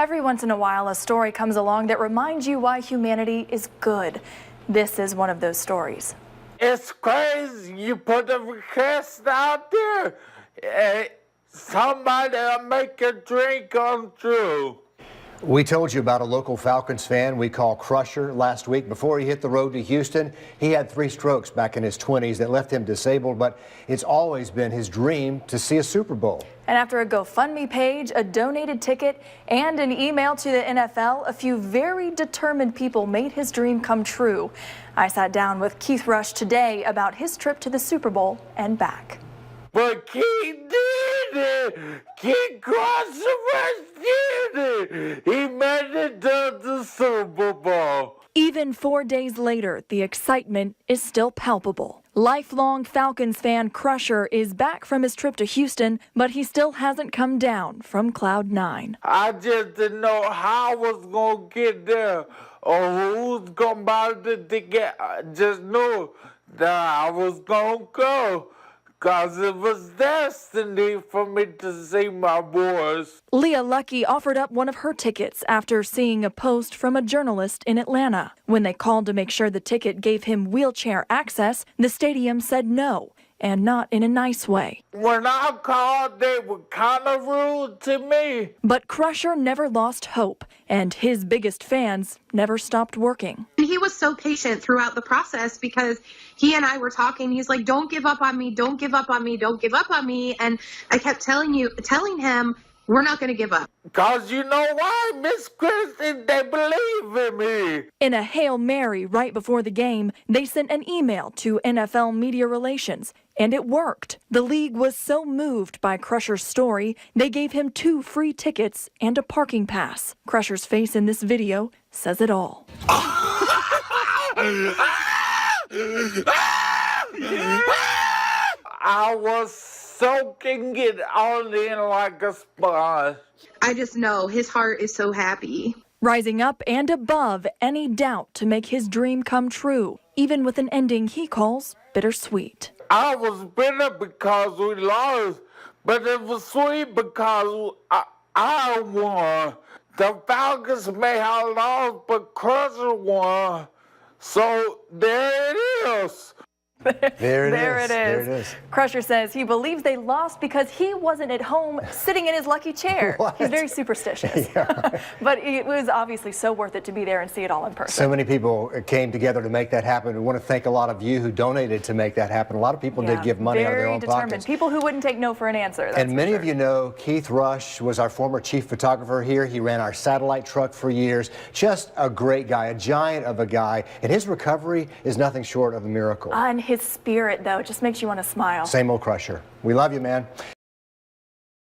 Every once in a while, a story comes along that reminds you why humanity is good. This is one of those stories. It's crazy. You put a request out there, somebody will make a dream come true. We told you about a local Falcons fan we call Krusher last week. Before he hit the road to Houston, he had 3 strokes back in his 20s that left him disabled, but it's always been his dream to see a Super Bowl. And after a GoFundMe page, a donated ticket, and an email to the NFL, a few very determined people made his dream come true. I sat down with Keith Rush today about his trip to the Super Bowl and back. But Keith did it! Keith Krusher did it! He made it to the Super Bowl. Even 4 days later, the excitement is still palpable. Lifelong Falcons fan Krusher is back from his trip to Houston, but he still hasn't come down from Cloud 9. I just didn't know how I was going to get there or who's going to buy the ticket. I just knew that I was going to go. Because it was destiny for me to see my boys. Leah Lucky offered up one of her tickets after seeing a post from a journalist in Atlanta. When they called to make sure the ticket gave him wheelchair access, the stadium said no, and not in a nice way. When I called, they were kind of rude to me. But Krusher never lost hope, and his biggest fans never stopped working. He was so patient throughout the process because he and I were talking. He's like, don't give up on me, don't give up on me, don't give up on me. And I kept telling him, we're not going to give up. Because you know why, Miss Christie, they believe in me. In a Hail Mary right before the game, they sent an email to NFL Media Relations, and it worked. The league was so moved by Krusher's story, they gave him 2 free tickets and a parking pass. Krusher's face in this video says it all. I was soaking it all in like a sponge. I just know his heart is so happy. Rising up and above any doubt to make his dream come true, even with an ending he calls bittersweet. I was bitter because we lost, but it was sweet because I won. The Falcons may have lost, but Krusher won. So there it is. There it is. Krusher says he believes they lost because he wasn't at home sitting in his lucky chair. He's very superstitious. Yeah. But it was obviously so worth it to be there and see it all in person. So many people came together to make that happen. We want to thank a lot of you who donated to make that happen. A lot of people did give money out of their own pockets. People who wouldn't take no for an answer. And many of you know Keith Rush was our former chief photographer here. He ran our satellite truck for years. Just a great guy, a giant of a guy. And his recovery is nothing short of a miracle. And his spirit, though, just makes you want to smile. Same old Krusher. We love you, man.